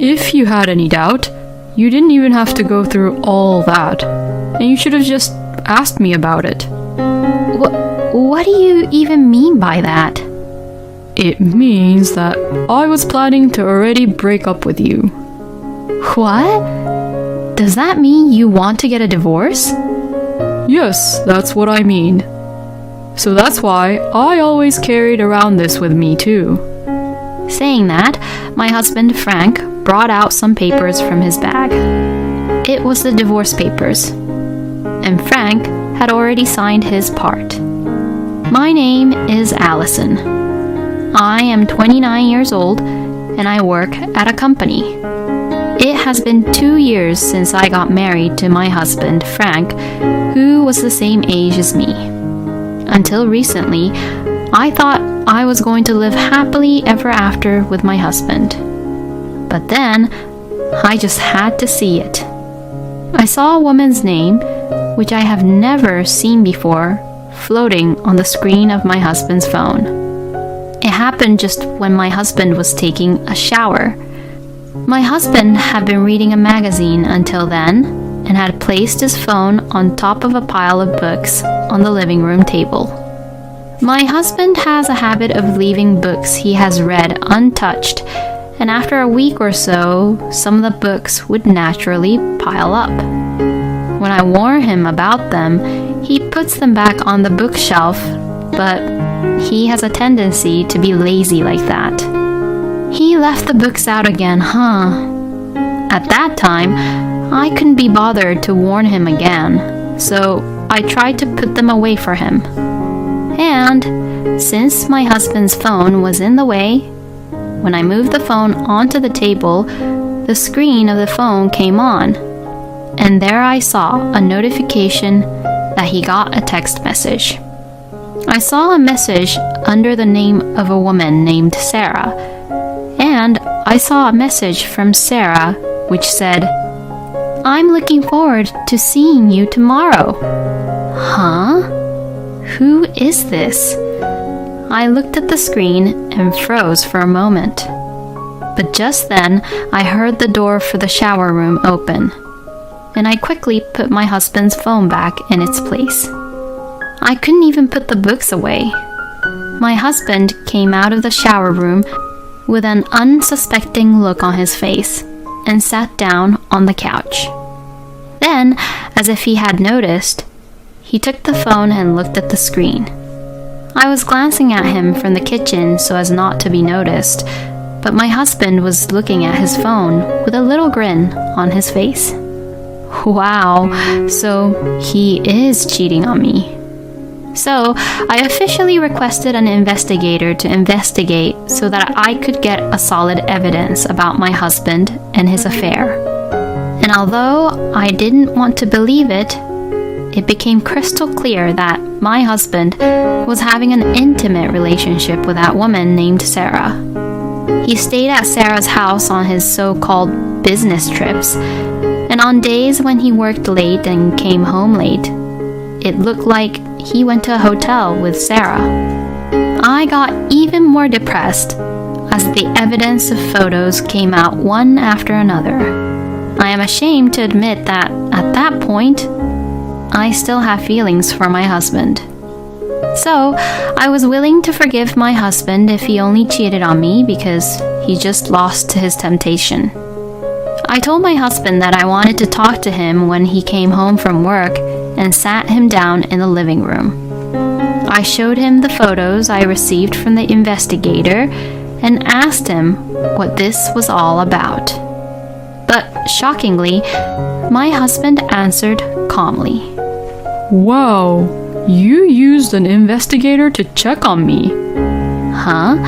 If you had any doubt, you didn't even have to go through all that, and you should have just asked me about it. What do you even mean by that? It means that I was planning to already break up with you. What? Does that mean you want to get a divorce? Yes, that's what I mean. So that's why I always carried around this with me too. Saying that, my husband Frank brought out some papers from his bag. It was the divorce papers, and Frank had already signed his part. My name is Allison. I am 29 years old and I work at a company. It has been 2 years since I got married to my husband Frank, who was the same age as me. Until recently, I thought I was going to live happily ever after with my husband. But then, I just had to see it. I saw a woman's name, which I have never seen before, floating on the screen of my husband's phone. It happened just when my husband was taking a shower. My husband had been reading a magazine until then and had placed his phone on top of a pile of books on the living room table. My husband has a habit of leaving books he has read untouched, and after a week or so, some of the books would naturally pile up. When I warn him about them, he puts them back on the bookshelf, but he has a tendency to be lazy like that. He left the books out again, huh? At that time, I couldn't be bothered to warn him again, so I tried to put them away for him. And since my husband's phone was in the way, when I moved the phone onto the table, the screen of the phone came on, and there I saw a notification that he got a text message. I saw a message under the name of a woman named Sarah, and I saw a message from Sarah which said, "I'm looking forward to seeing you tomorrow." Huh? Who is this? I looked at the screen and froze for a moment. But just then, I heard the door for the shower room open, and I quickly put my husband's phone back in its place. I couldn't even put the books away. My husband came out of the shower room with an unsuspecting look on his face and sat down on the couch. Then, as if he had noticed, he took the phone and looked at the screen. I was glancing at him from the kitchen so as not to be noticed, but my husband was looking at his phone with a little grin on his face. Wow, so he is cheating on me. So, I officially requested an investigator to investigate so that I could get a solid evidence about my husband and his affair. And although I didn't want to believe it, it became crystal clear that my husband was having an intimate relationship with that woman named Sarah. He stayed at Sarah's house on his so-called business trips, and on days when he worked late and came home late, it looked like he went to a hotel with Sarah. I got even more depressed as the evidence of photos came out one after another. I am ashamed to admit that at that point, I still have feelings for my husband. So, I was willing to forgive my husband if he only cheated on me because he just lost to his temptation. I told my husband that I wanted to talk to him when he came home from work and sat him down in the living room. I showed him the photos I received from the investigator and asked him what this was all about. But shockingly, my husband answered calmly. Wow, you used an investigator to check on me. Huh?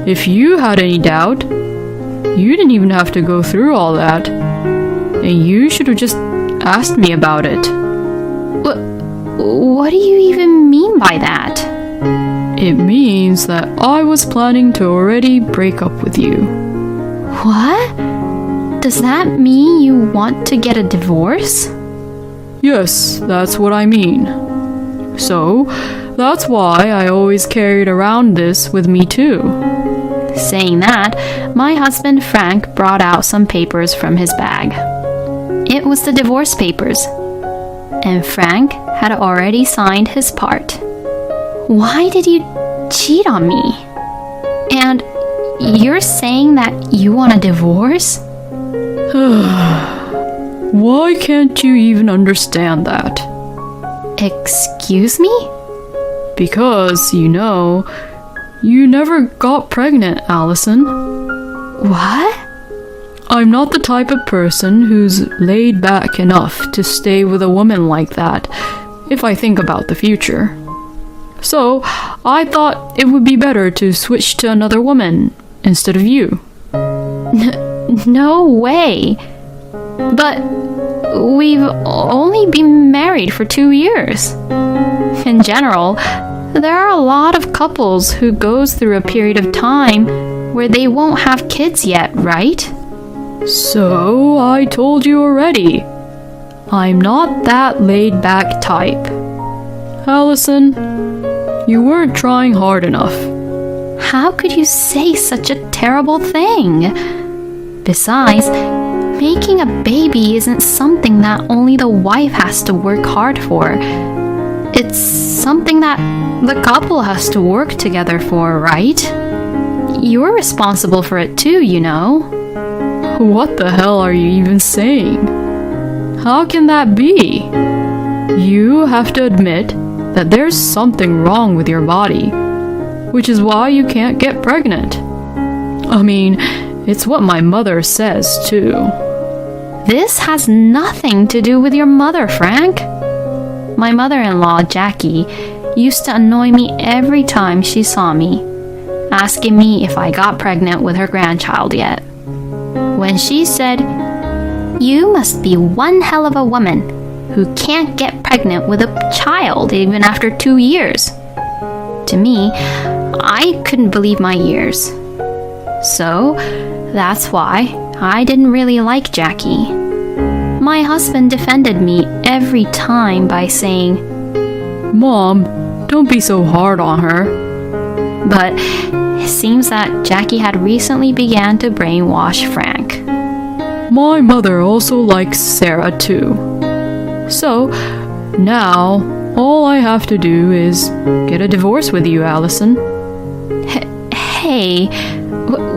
If you had any doubt, you didn't even have to go through all that. And you should have just asked me about it. What do you even mean by that? It means that I was planning to already break up with you. What? Does that mean you want to get a divorce? Yes, that's what I mean. So, that's why I always carried around this with me too. Saying that, my husband Frank brought out some papers from his bag. It was the divorce papers, and Frank had already signed his part. Why did you cheat on me? And you're saying that you want a divorce? Why can't you even understand that? Excuse me? Because, you never got pregnant, Allison. What? I'm not the type of person who's laid back enough to stay with a woman like that if I think about the future. So, I thought it would be better to switch to another woman instead of you. No way. But we've only been married for 2 years. In general, there are a lot of couples who goes through a period of time where they won't have kids yet, right? So, I told you already. I'm not that laid-back type. Allison, you weren't trying hard enough. How could you say such a terrible thing? Besides, making a baby isn't something that only the wife has to work hard for. It's something that the couple has to work together for, right? You're responsible for it too, you know. What the hell are you even saying? How can that be? You have to admit that there's something wrong with your body, which is why you can't get pregnant. I mean, it's what my mother says too. This has nothing to do with your mother, Frank. My mother-in-law, Jackie, used to annoy me every time she saw me, asking me if I got pregnant with her grandchild yet. When she said, "You must be one hell of a woman who can't get pregnant with a child even after 2 years." To me, I couldn't believe my ears. So, that's why I didn't really like Jackie. My husband defended me every time by saying, Mom, don't be so hard on her. But it seems that Jackie had recently began to brainwash Frank. My mother also likes Sarah too. So, now, all I have to do is get a divorce with you, Allison. Hey,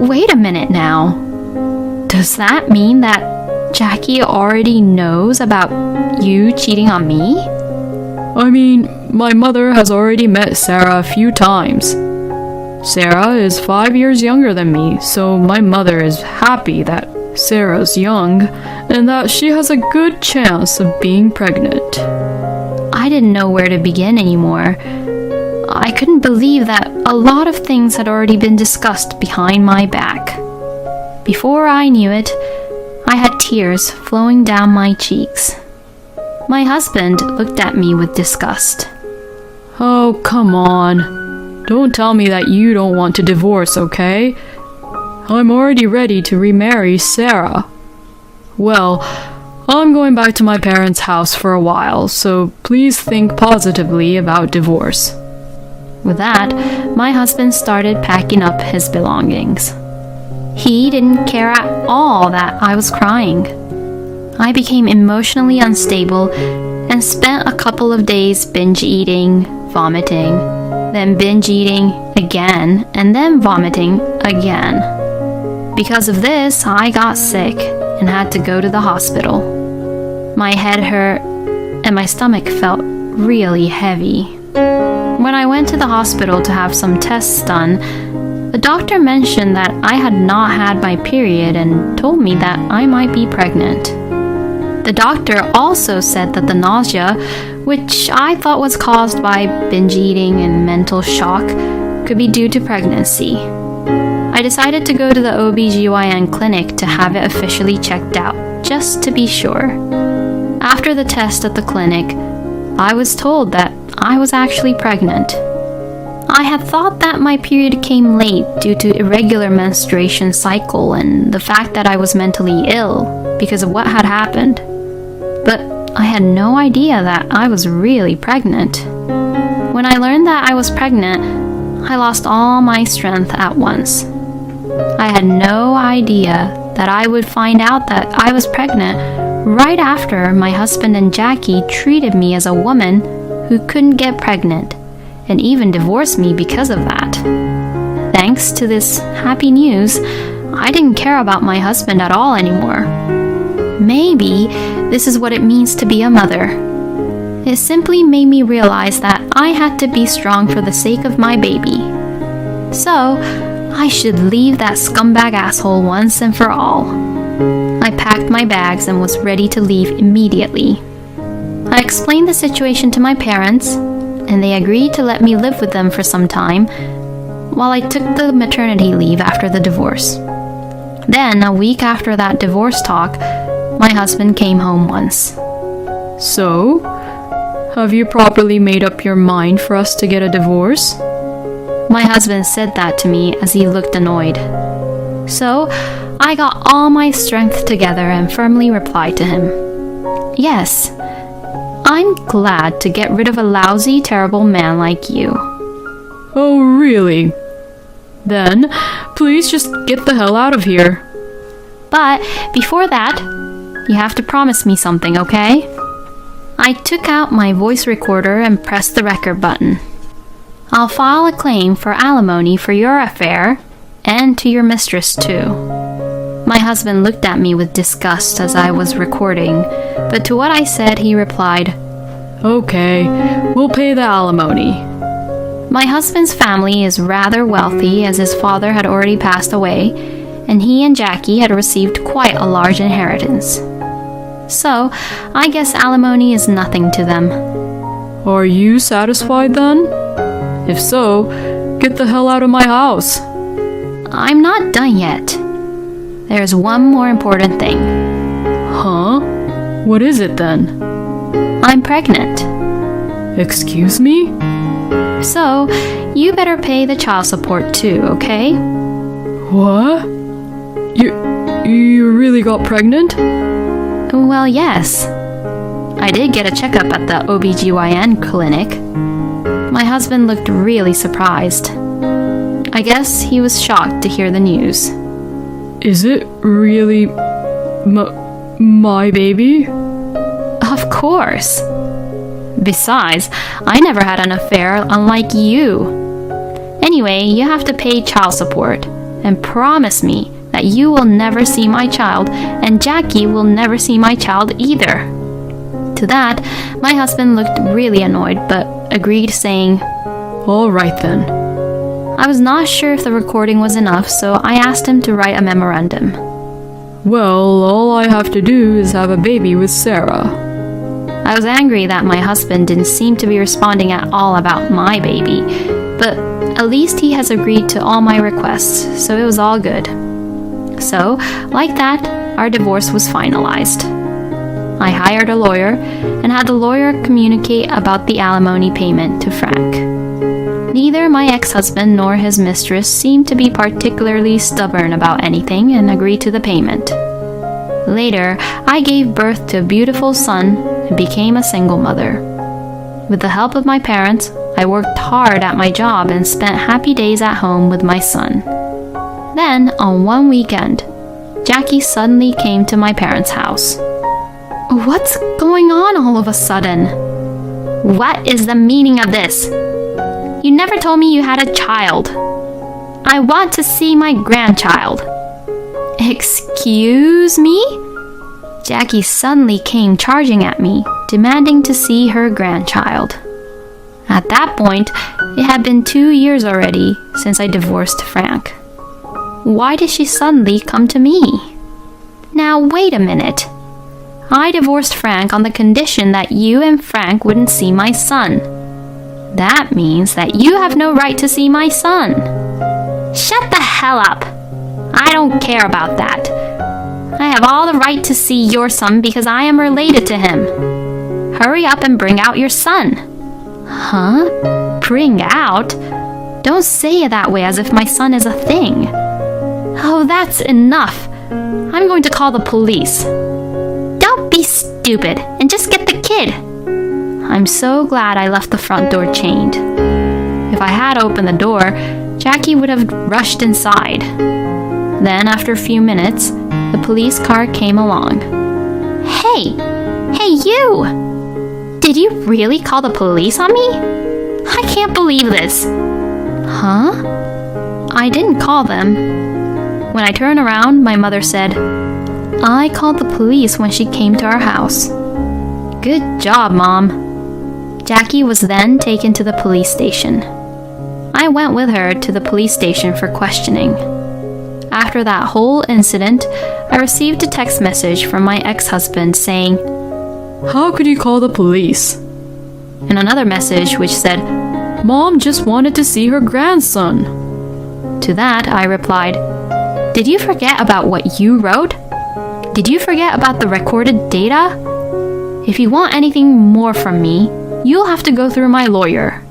wait a minute now. Does that mean that Jackie already knows about you cheating on me? I mean, my mother has already met Sarah a few times. Sarah is 5 years younger than me, so my mother is happy that Sarah's young and that she has a good chance of being pregnant. I didn't know where to begin anymore. I couldn't believe that a lot of things had already been discussed behind my back. Before I knew it, I had tears flowing down my cheeks. My husband looked at me with disgust. Oh, come on. Don't tell me that you don't want to divorce, okay? I'm already ready to remarry Sarah. Well, I'm going back to my parents' house for a while, so please think positively about divorce. With that, my husband started packing up his belongings. He didn't care at all that I was crying. I became emotionally unstable and spent a couple of days binge eating, vomiting, then binge eating again, and then vomiting again. Because of this, I got sick and had to go to the hospital. My head hurt and my stomach felt really heavy. When I went to the hospital to have some tests done, the doctor mentioned that I had not had my period and told me that I might be pregnant. The doctor also said that the nausea, which I thought was caused by binge eating and mental shock, could be due to pregnancy. I decided to go to the OBGYN clinic to have it officially checked out, just to be sure. After the test at the clinic, I was told that I was actually pregnant. I had thought that my period came late due to irregular menstruation cycle and the fact that I was mentally ill because of what had happened. But I had no idea that I was really pregnant. When I learned that I was pregnant, I lost all my strength at once. I had no idea that I would find out that I was pregnant right after my husband and Jackie treated me as a woman who couldn't get pregnant and even divorced me because of that. Thanks to this happy news, I didn't care about my husband at all anymore. Maybe this is what it means to be a mother. It simply made me realize that I had to be strong for the sake of my baby. So, I should leave that scumbag asshole once and for all. I packed my bags and was ready to leave immediately. I explained the situation to my parents, and they agreed to let me live with them for some time while I took the maternity leave after the divorce. Then, a week after that divorce talk, my husband came home once. So, have you properly made up your mind for us to get a divorce? My husband said that to me as he looked annoyed. So, I got all my strength together and firmly replied to him, "Yes, I'm glad to get rid of a lousy, terrible man like you." Oh, really? Then, please just get the hell out of here. But before that, you have to promise me something, okay? I took out my voice recorder and pressed the record button. "I'll file a claim for alimony for your affair and to your mistress too." My husband looked at me with disgust as I was recording, but to what I said he replied, Okay, we'll pay the alimony. My husband's family is rather wealthy as his father had already passed away, and he and Jackie had received quite a large inheritance. So, I guess alimony is nothing to them. Are you satisfied then? If so, get the hell out of my house. I'm not done yet. There's one more important thing. Huh? What is it then? I'm pregnant. Excuse me? So, you better pay the child support too, okay? What? You really got pregnant? Well, yes. I did get a checkup at the OBGYN clinic. My husband looked really surprised. I guess he was shocked to hear the news. Is it really my baby? Of course. Besides, I never had an affair unlike you. Anyway, you have to pay child support and promise me that you will never see my child and Jackie will never see my child either. To that, my husband looked really annoyed but agreed, saying, All right then. I was not sure if the recording was enough, so I asked him to write a memorandum. Well, all I have to do is have a baby with Sarah. I was angry that my husband didn't seem to be responding at all about my baby, but at least he has agreed to all my requests, so it was all good. So, like that, our divorce was finalized. I hired a lawyer and had the lawyer communicate about the alimony payment to Frank. Neither my ex-husband nor his mistress seemed to be particularly stubborn about anything and agreed to the payment. Later, I gave birth to a beautiful son and became a single mother. With the help of my parents, I worked hard at my job and spent happy days at home with my son. Then, on one weekend, Jackie suddenly came to my parents' house. What's going on all of a sudden? What is the meaning of this? You never told me you had a child. I want to see my grandchild. Excuse me? Jackie suddenly came charging at me, demanding to see her grandchild. At that point, it had been 2 years already since I divorced Frank. Why did she suddenly come to me? Now, wait a minute. I divorced Frank on the condition that you and Frank wouldn't see my son. That means that you have no right to see my son. Shut the hell up. I don't care about that. I have all the right to see your son because I am related to him. Hurry up and bring out your son. Huh? Bring out? Don't say it that way as if my son is a thing. Oh, that's enough. I'm going to call the police. Don't be stupid and just get the kid. I'm so glad I left the front door chained. If I had opened the door, Jackie would have rushed inside. Then, after a few minutes, the police car came along. Hey, you! Did you really call the police on me? I can't believe this. Huh? I didn't call them. When I turned around, my mother said, I called the police when she came to our house. Good job, Mom. Jackie was then taken to the police station. I went with her to the police station for questioning. After that whole incident, I received a text message from my ex-husband saying, How could you call the police? And another message which said, Mom just wanted to see her grandson. To that, I replied, Did you forget about what you wrote? Did you forget about the recorded data? If you want anything more from me, you'll have to go through my lawyer.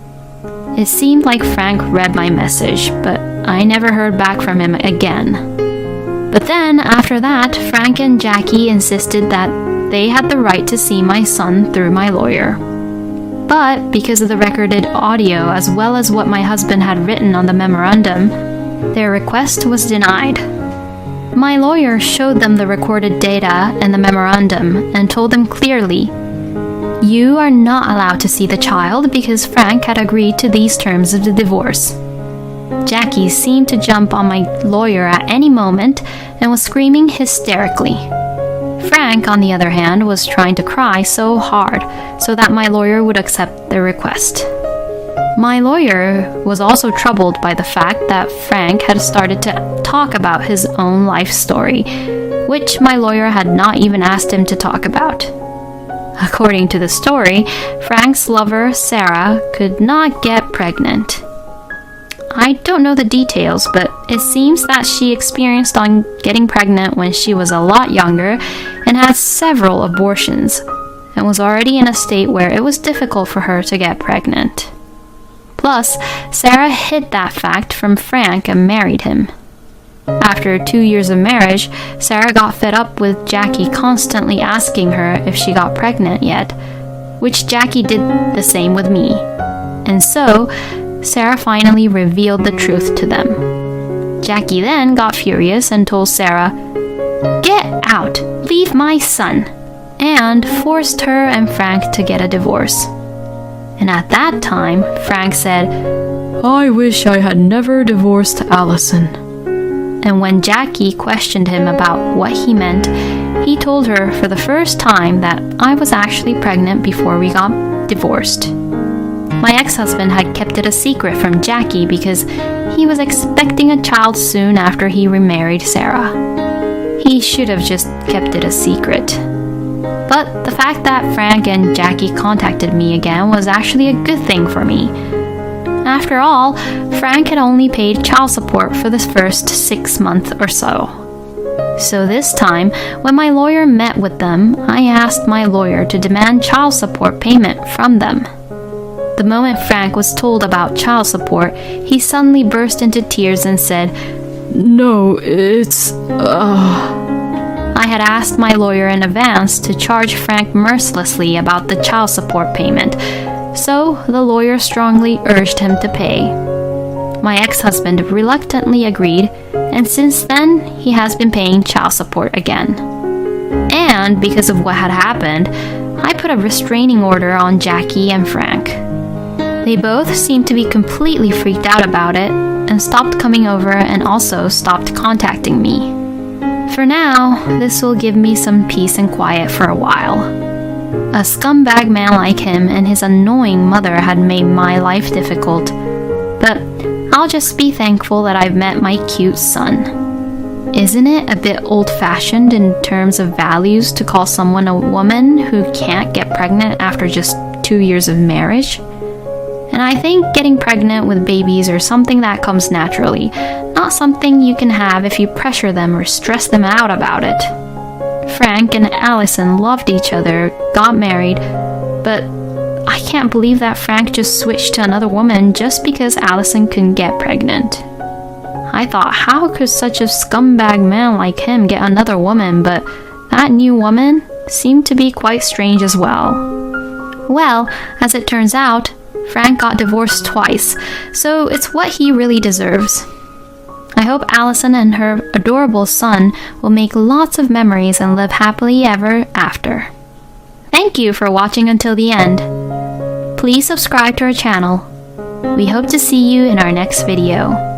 It seemed like Frank read my message, but I never heard back from him again. But then, after that, Frank and Jackie insisted that they had the right to see my son through my lawyer. But because of the recorded audio as well as what my husband had written on the memorandum, their request was denied. My lawyer showed them the recorded data and the memorandum and told them clearly, You are not allowed to see the child because Frank had agreed to these terms of the divorce. Jackie seemed to jump on my lawyer at any moment and was screaming hysterically. Frank, on the other hand, was trying to cry so hard so that my lawyer would accept their request. My lawyer was also troubled by the fact that Frank had started to talk about his own life story, which my lawyer had not even asked him to talk about. According to the story, Frank's lover, Sarah, could not get pregnant. I don't know the details, but it seems that she experienced on getting pregnant when she was a lot younger and had several abortions, and was already in a state where it was difficult for her to get pregnant. Plus, Sarah hid that fact from Frank and married him. After 2 years of marriage, Sarah got fed up with Jackie constantly asking her if she got pregnant yet, which Jackie did the same with me. And so, Sarah finally revealed the truth to them. Jackie then got furious and told Sarah, Get out! Leave my son! And forced her and Frank to get a divorce. And at that time, Frank said, I wish I had never divorced Allison. And when Jackie questioned him about what he meant, he told her for the first time that I was actually pregnant before we got divorced. My ex-husband had kept it a secret from Jackie because he was expecting a child soon after he remarried Sarah. He should have just kept it a secret. But the fact that Frank and Jackie contacted me again was actually a good thing for me. After all, Frank had only paid child support for the first 6 months or so. So this time, when my lawyer met with them, I asked my lawyer to demand child support payment from them. The moment Frank was told about child support, he suddenly burst into tears and said, No, it's... I had asked my lawyer in advance to charge Frank mercilessly about the child support payment, so the lawyer strongly urged him to pay. My ex-husband reluctantly agreed, and since then, he has been paying child support again. And because of what had happened, I put a restraining order on Jackie and Frank. They both seemed to be completely freaked out about it and stopped coming over and also stopped contacting me. For now, this will give me some peace and quiet for a while. A scumbag man like him and his annoying mother had made my life difficult, but I'll just be thankful that I've met my cute son. Isn't it a bit old-fashioned in terms of values to call someone a woman who can't get pregnant after just 2 years of marriage? And I think getting pregnant with babies are something that comes naturally, not something you can have if you pressure them or stress them out about it. Frank and Allison loved each other, got married, but I can't believe that Frank just switched to another woman just because Allison couldn't get pregnant. I thought, how could such a scumbag man like him get another woman, but that new woman seemed to be quite strange as well. Well, as it turns out, Frank got divorced twice, so it's what he really deserves. I hope Allison and her adorable son will make lots of memories and live happily ever after. Thank you for watching until the end. Please subscribe to our channel. We hope to see you in our next video.